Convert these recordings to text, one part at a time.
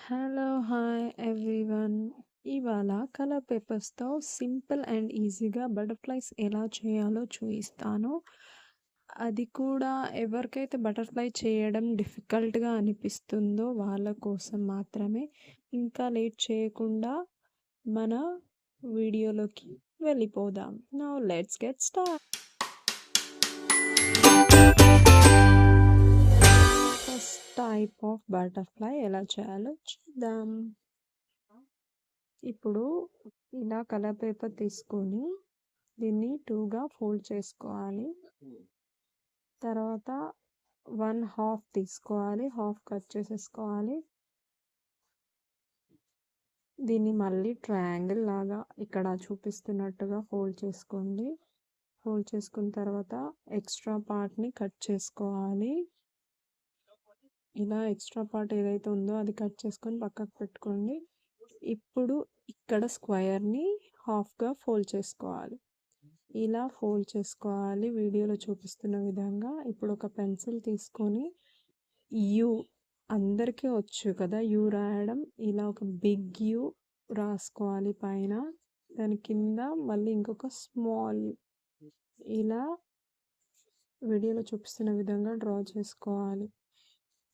Hello! Hi everyone. ఇవాళ colour పేపర్స్‌తో simple and ఈజీగా butterflies ఎలా చేయాలో చూయిస్తాను. అది కూడా ఎవరికైతే బటర్‌ఫ్లై చేయడం డిఫికల్ట్‌గా అనిపిస్తుందో వాళ్ళ కోసం మాత్రమే. ఇంకా లేట్ చేయకుండా మన వీడియోలోకి వెళ్ళిపోదాం. Now let's get start. First type of butterfly ఎలా చేయాలో చూద్దాం. ఇప్పుడు ఇలా కలర్ పేపర్ తీసుకొని దీన్ని 2గా ఫోల్డ్ చేసుకోవాలి. తర్వాత 1/2 తీసుకోవాలి, హాఫ్ కట్ చేసేసుకోవాలి. దీన్ని మళ్ళీ ట్రయాంగిల్ లాగా ఇక్కడ చూపిస్తున్నట్టుగా ఫోల్డ్ చేసుకోండి. ఫోల్డ్ చేసుకున్న తర్వాత ఎక్స్ట్రా పార్ట్ని కట్ చేసుకోవాలి. ఇలా ఎక్స్ట్రా పార్ట్ ఏదైతే ఉందో అది కట్ చేసుకొని పక్కకు పెట్టుకోండి. ఇప్పుడు ఇక్కడ స్క్వేర్ని హాఫ్గా ఫోల్డ్ చేసుకోవాలి. ఇలా ఫోల్డ్ చేసుకోవాలి వీడియోలో చూపిస్తున్న విధంగా. ఇప్పుడు ఒక పెన్సిల్ తీసుకొని యూ అందరికీ వచ్చు కదా యూ రాయడం. ఇలా ఒక బిగ్ యూ రాసుకోవాలి పైన. దాని కింద మళ్ళీ ఇంకొక స్మాల్ ఇలా వీడియోలో చూపిస్తున్న విధంగా డ్రా చేసుకోవాలి.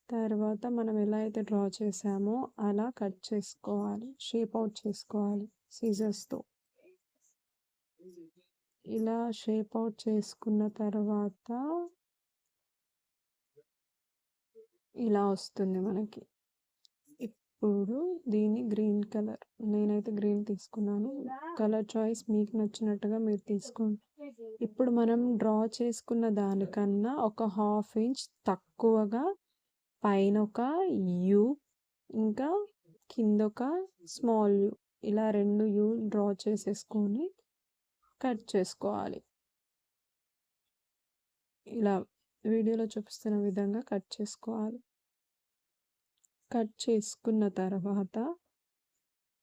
తర్వాత మనం ఎలా అయితే డ్రా చేసామో అలా కట్ చేసుకోవాలి, షేప్ అవుట్ చేసుకోవాలి సీజర్స్తో. ఇలా షేప్ అవుట్ చేసుకున్న తర్వాత ఇలా వస్తుంది మనకి. ఇప్పుడు దీన్ని గ్రీన్ కలర్, నేనైతే గ్రీన్ తీసుకున్నాను. కలర్ చాయిస్ మీకు నచ్చినట్టుగా మీరు తీసుకోండి. ఇప్పుడు మనం డ్రా చేసుకున్న దానికన్నా ఒక 1/2 ఇంచ్ తక్కువగా పైన ఒక యూ, ఇంకా కింద ఒక స్మాల్ యూ, ఇలా 2 యూ డ్రా చేసేసుకొని కట్ చేసుకోవాలి. ఇలా వీడియోలో చూపిస్తున్న విధంగా కట్ చేసుకోవాలి. కట్ చేసుకున్న తర్వాత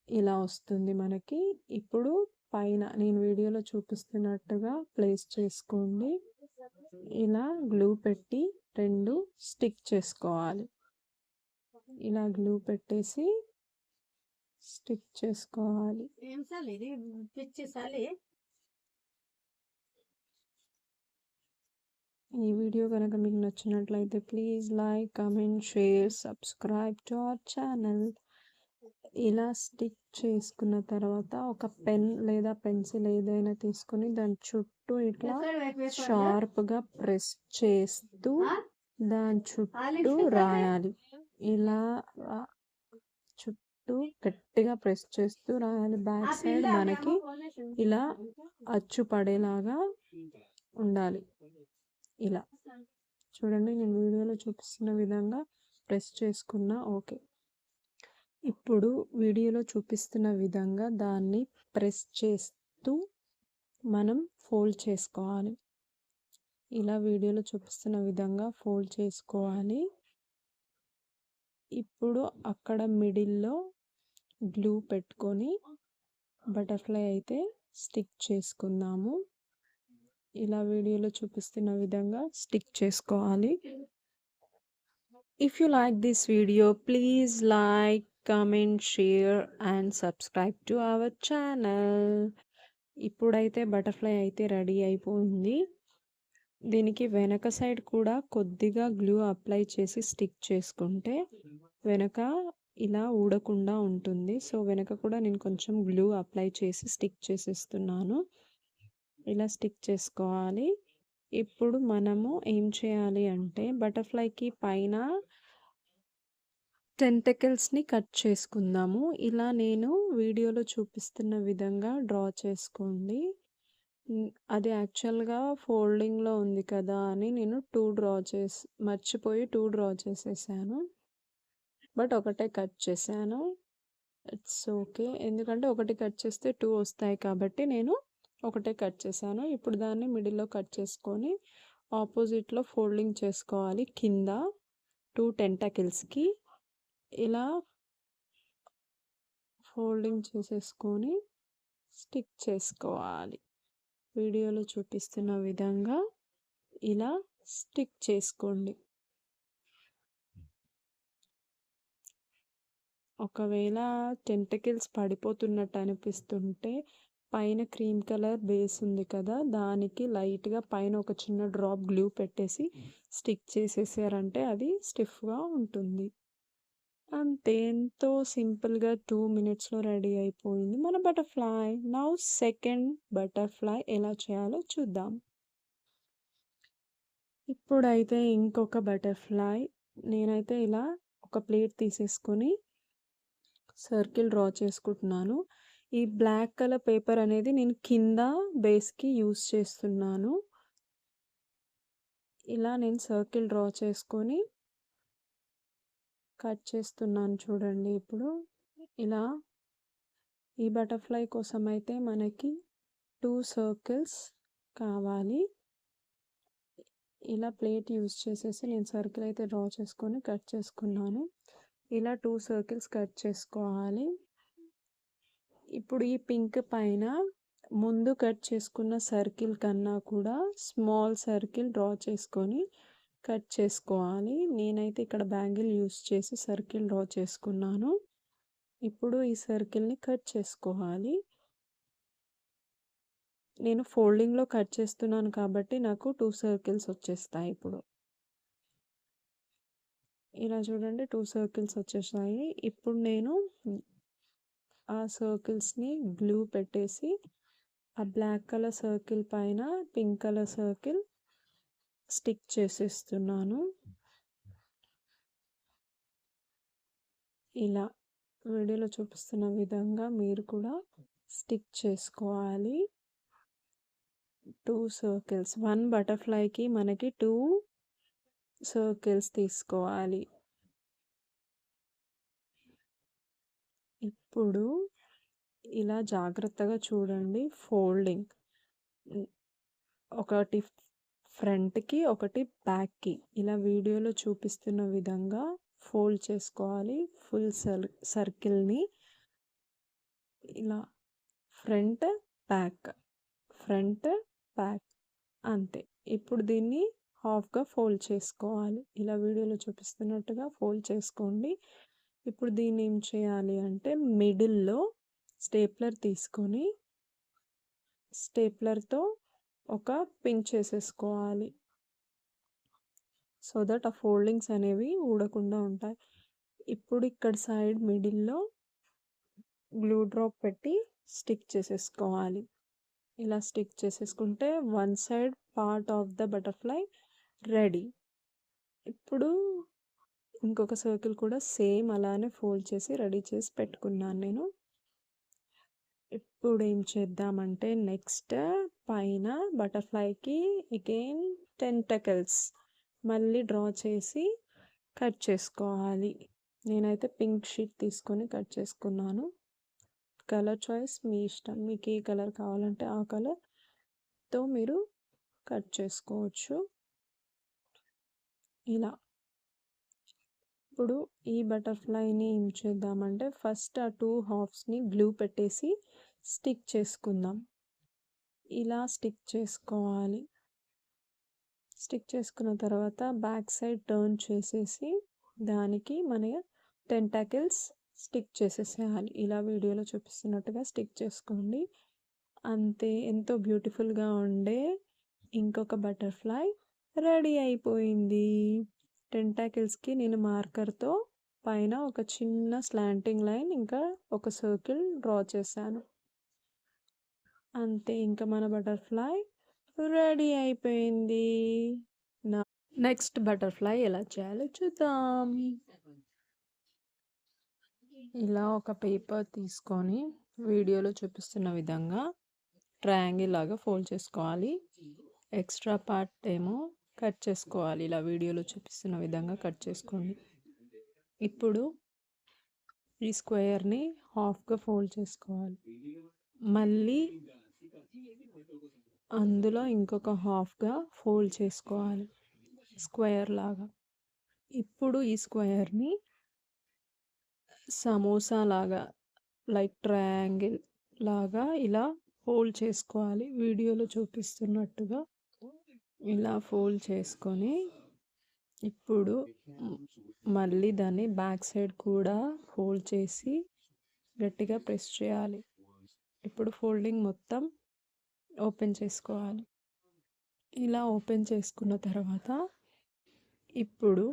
ఇలా వస్తుంది మనకి. ఇప్పుడు పైన నేను వీడియోలో చూపిస్తున్నట్టుగా ప్లేస్ చేసుకోండి. ఇలా గ్లూ పెట్టి 2 స్టిక్ చేసుకోవాలి. ఇలా గ్లూ పెట్టేసి స్టిక్ చేసుకోవాలి. ఈ వీడియో కనుక మీకు నచ్చినట్లయితే please like, comment, share, subscribe to our channel. ఇలా స్టిక్ చేసుకున్న తర్వాత ఒక పెన్ లేదా పెన్సిల్ ఏదైనా తీసుకొని దాని చుట్టూ ఇట్లా షార్ప్గా ప్రెస్ చేస్తూ దాని చుట్టూ రాయాలి. ఇలా చుట్టూ గట్టిగా ప్రెస్ చేస్తూ రాయాలి. బ్యాక్ సైడ్ మనకి ఇలా అచ్చు పడేలాగా ఉండాలి. ఇలా చూడండి, నేను వీడియోలో చూపిస్తున్న విధంగా ప్రెస్ చేసుకున్నా. ఓకే, ఇప్పుడు వీడియోలో చూపిస్తున్న విధంగా దాన్ని ప్రెస్ చేస్తూ మనం ఫోల్డ్ చేసుకోవాలి. ఇలా వీడియోలో చూపిస్తున్న విధంగా ఫోల్డ్ చేసుకోవాలి. ఇప్పుడు అక్కడ మిడిల్లో గ్లూ పెట్టుకొని బటర్ఫ్లై అయితే స్టిక్ చేసుకుందాము. ఇలా వీడియోలో చూపిస్తున్న విధంగా స్టిక్ చేసుకోవాలి. If you like this video please like, comment, share and subscribe to our channel. ఇప్పుడైతే బటర్ఫ్లై అయితే రెడీ అయిపోయింది. దీనికి వెనక సైడ్ కూడా కొద్దిగా గ్లూ అప్లై చేసి స్టిక్ చేసుకుంటే వెనక ఇలా ఊడకుండా ఉంటుంది. సో వెనక కూడా నేను కొంచెం గ్లూ అప్లై చేసి స్టిక్ చేసేస్తున్నాను. ఇలా స్టిక్ చేసుకోవాలి. ఇప్పుడు మనము ఏం చేయాలి అంటే బటర్ఫ్లైకి పైన టెంటకిల్స్ని కట్ చేసుకుందాము. ఇలా నేను వీడియోలో చూపిస్తున్న విధంగా డ్రా చేసుకోండి. అది యాక్చువల్గా ఫోల్డింగ్లో ఉంది కదా అని నేను మర్చిపోయి 2 డ్రా చేసేసాను. బట్ ఒకటే కట్ చేశాను. ఇట్స్ ఓకే, ఎందుకంటే ఒకటి కట్ చేస్తే 2 వస్తాయి కాబట్టి నేను ఒకటే కట్ చేశాను. ఇప్పుడు దాన్ని మిడిల్లో కట్ చేసుకొని ఆపోజిట్లో ఫోల్డింగ్ చేసుకోవాలి. కింద 2 టెంటకిల్స్కి ఇలా ఫోల్డింగ్ చేసేసుకొని స్టిక్ చేసుకోవాలి. వీడియోలో చూపిస్తున్న విధంగా ఇలా స్టిక్ చేసుకోండి. ఒకవేళ టెంటకిల్స్ పడిపోతున్నట్టు అనిపిస్తుంటే పైన క్రీమ్ కలర్ బేస్ ఉంది కదా, దానికి లైట్గా పైన ఒక చిన్న డ్రాప్ గ్లూ పెట్టేసి స్టిక్ చేసేసారంటే అది స్టిఫ్గా ఉంటుంది. అంతే, ఎంతో సింపుల్గా 2 minutesలో రెడీ అయిపోయింది మన బటర్ఫ్లై. నౌ సెకండ్ బటర్ఫ్లై ఎలా చేయాలో చూద్దాం. ఇప్పుడైతే ఇంకొక బటర్ఫ్లై నేనైతే ఇలా ఒక ప్లేట్ తీసేసుకొని సర్కిల్ డ్రా చేసుకుంటున్నాను. ఈ బ్లాక్ కలర్ పేపర్ అనేది నేను కింద బేస్కి యూస్ చేస్తున్నాను. ఇలా నేను సర్కిల్ డ్రా చేసుకొని కట్ చేస్తున్నాను చూడండి. ఇప్పుడు ఇలా ఈ బటర్ఫ్లై కోసం అయితే మనకి 2 circles కావాలి. ఇలా ప్లేట్ యూస్ చేసేసి నేను సర్కిల్ అయితే డ్రా చేసుకొని కట్ చేసుకున్నాను. ఇలా 2 circles కట్ చేసుకోవాలి. ఇప్పుడు ఈ పింక్ పైన ముందు కట్ చేసుకున్న సర్కిల్ కన్నా కూడా స్మాల్ సర్కిల్ డ్రా చేసుకొని కట్ చేసుకోవాలి. నేనైతే ఇక్కడ బ్యాంగిల్ యూస్ చేసి సర్కిల్ డ్రా చేసుకున్నాను. ఇప్పుడు ఈ సర్కిల్ని కట్ చేసుకోవాలి. నేను ఫోల్డింగ్లో కట్ చేస్తున్నాను కాబట్టి నాకు 2 circles వచ్చేస్తాయి. ఇప్పుడు ఇలా చూడండి 2 circles వచ్చేసాయి. ఇప్పుడు నేను ఆ సర్కిల్స్ని గ్లూ పెట్టేసి ఆ బ్లాక్ కలర్ సర్కిల్ పైన పింక్ కలర్ సర్కిల్ స్టిక్ చేసేస్తున్నాను. ఇలా వీడియోలో చూపిస్తున్న విధంగా మీరు కూడా స్టిక్ చేసుకోవాలి. 2 circles, 1 బటర్ఫ్లైకి మనకి 2 circles తీసుకోవాలి. ఇప్పుడు ఇలా జాగ్రత్తగా చూడండి. ఫోల్డింగ్ ఒకటి ఫ్రంట్కి ఒకటి బ్యాక్కి ఇలా వీడియోలో చూపిస్తున్న విధంగా ఫోల్డ్ చేసుకోవాలి. ఫుల్ సర్కిల్ని ఇలా ఫ్రంట్ బ్యాక్ అంతే. ఇప్పుడు దీన్ని హాఫ్గా ఫోల్డ్ చేసుకోవాలి. ఇలా వీడియోలో చూపిస్తున్నట్టుగా ఫోల్డ్ చేసుకోండి. ఇప్పుడు దీన్ని ఏం చేయాలి అంటే మిడిల్లో స్టేప్లర్ తీసుకొని స్టేప్లర్తో ఒక పిన్ చేసేసుకోవాలి. సో దట్ ఆ ఫోల్డింగ్స్ అనేవి ఊడకుండా ఉంటాయి. ఇప్పుడు ఇక్కడ సైడ్ మిడిల్లో గ్లూ డ్రాప్ పెట్టి స్టిక్ చేసేసుకోవాలి. ఇలా స్టిక్ చేసేసుకుంటే one side part of the butterfly ready. ఇప్పుడు ఇంకొక సర్కిల్ కూడా సేమ్ అలానే ఫోల్డ్ చేసి రెడీ చేసి పెట్టుకున్నాను నేను. ఇప్పుడు ఏం చేద్దామంటే నెక్స్ట్ పైన బటర్ఫ్లైకి అగైన్ టెంటకల్స్ మళ్ళీ డ్రా చేసి కట్ చేసుకోవాలి. నేనైతే పింక్ షీట్ తీసుకొని కట్ చేసుకున్నాను. కలర్ చాయిస్ మీ ఇష్టం, మీకు ఏ కలర్ కావాలంటే ఆ కలర్తో మీరు కట్ చేసుకోవచ్చు. ఇలా ఇప్పుడు ఈ బటర్ఫ్లైని ఏం చేద్దామంటే ఫస్ట్ ఆ 2 halfsని గ్లూ పెట్టేసి స్టిక్ చేసుకుందాం. ఇలా స్టిక్ చేసుకోవాలి. స్టిక్ చేసుకున్న తర్వాత బ్యాక్ సైడ్ టర్న్ చేసేసి దానికి మన టెంటాకిల్స్ స్టిక్ చేసేసేయాలి. ఇలా వీడియోలో చూపిస్తున్నట్టుగా స్టిక్ చేసుకోండి. అంతే, ఎంతో బ్యూటిఫుల్గా ఉండే ఇంకొక బటర్ఫ్లై రెడీ అయిపోయింది. టెంటాకిల్స్కి నేను మార్కర్తో పైన ఒక చిన్న స్లాంటింగ్ లైన్ ఇంకా ఒక సర్కిల్ డ్రా చేశాను. అంతే, ఇంకా మన బటర్ఫ్లై రెడీ అయిపోయింది. నెక్స్ట్ బటర్ఫ్లై ఎలా చేయాలో చూద్దాం. ఇలా ఒక పేపర్ తీసుకొని వీడియోలో చూపిస్తున్న విధంగా ట్రయాంగిల్ లాగా ఫోల్డ్ చేసుకోవాలి. ఎక్స్ట్రా పార్ట్ ఏమో కట్ చేసుకోవాలి. ఇలా వీడియోలో చూపిస్తున్న విధంగా కట్ చేసుకోండి. ఇప్పుడు ఈ స్క్వేర్ని హాఫ్గా ఫోల్డ్ చేసుకోవాలి. మళ్ళీ అందులో ఇంకొక హాఫ్గా ఫోల్డ్ చేసుకోవాలి స్క్వేర్ లాగా. ఇప్పుడు ఈ స్క్వేర్ని సమోసా లాగా లైక్ ట్రయాంగిల్ లాగా ఇలా ఫోల్డ్ చేసుకోవాలి. వీడియోలో చూపిస్తున్నట్టుగా ఇలా ఫోల్డ్ చేసుకొని ఇప్పుడు మళ్ళీ దాన్ని బ్యాక్ సైడ్ కూడా ఫోల్డ్ చేసి గట్టిగా ప్రెస్ చేయాలి. ఇప్పుడు ఫోల్డింగ్ మొత్తం ఓపెన్ చేసుకోవాలి. ఇలా ఓపెన్ చేసుకున్న తర్వాత ఇప్పుడు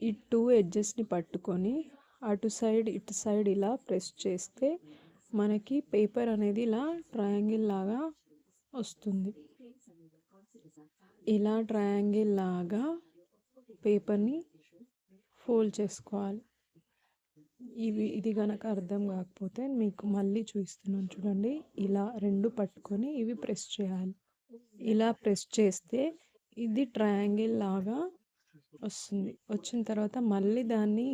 ఈ 2 ఎడ్జెస్ని పట్టుకొని అటు సైడ్ ఇటు సైడ్ ఇలా ప్రెస్ చేస్తే మనకి పేపర్ అనేది ఇలా ట్రయాంగిల్ లాగా వస్తుంది. ఇలా ట్రయాంగిల్ లాగా పేపర్ని ఫోల్డ్ చేసుకోవాలి. ఇది కనుక అర్థం కాకపోతే మీకు మళ్ళీ చూపిస్తున్నాను చూడండి. ఇలా 2 పట్టుకొని ఇవి ప్రెస్ చేయాలి. ఇలా ప్రెస్ చేస్తే ఇది ట్రయాంగిల్ లాగా వస్తుంది. వచ్చిన తర్వాత మళ్ళీ దాన్ని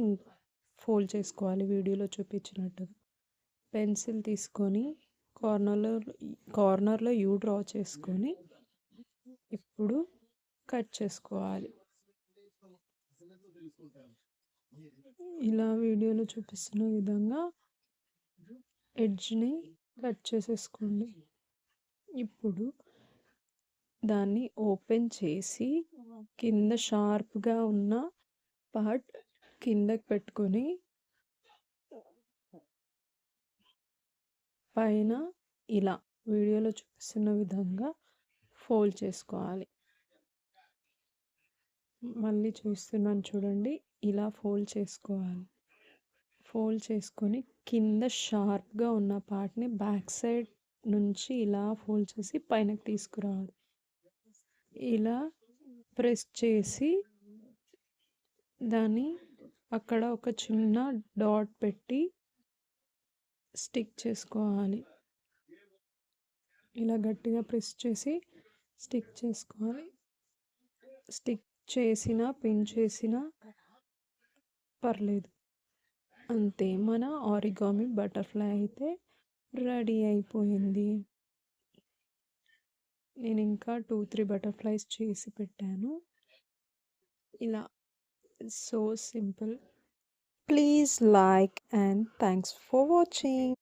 ఫోల్డ్ చేసుకోవాలి వీడియోలో చూపించినట్టుగా. పెన్సిల్ తీసుకొని కార్నర్లో యూ డ్రా చేసుకొని ఇప్పుడు కట్ చేసుకోవాలి. ఇలా వీడియోలో చూపిస్తున్న విధంగా ఎడ్జ్ని కట్ చేసేసుకోండి. ఇప్పుడు దాన్ని ఓపెన్ చేసి కింద షార్ప్గా ఉన్న పార్ట్ కిందకి పెట్టుకొని పైన ఇలా వీడియోలో చూపిస్తున్న విధంగా ఫోల్డ్ చేసుకోవాలి. మళ్ళీ చూస్తున్నాను చూడండి. ఇలా ఫోల్డ్ చేసుకోవాలి. ఫోల్డ్ చేసుకొని కింద షార్ప్గా ఉన్న పార్ట్ని బ్యాక్ సైడ్ నుంచి ఇలా ఫోల్డ్ చేసి పైనకి తీసుకురావాలి. ఇలా ప్రెస్ చేసి దాన్ని అక్కడ ఒక చిన్న డాట్ పెట్టి స్టిక్ చేసుకోవాలి. ఇలా గట్టిగా ప్రెస్ చేసి స్టిక్ చేసుకోవాలి. స్టిక్ చేసిన పిన్ చేసిన పర్లేదు. అంతే, మన ఆరిగామి బటర్ఫ్లై అయితే రెడీ అయిపోయింది. నేను ఇంకా 2-3 బటర్ఫ్లైస్ చేసి పెట్టాను. ఇలా so simple. Please like and thanks for watching.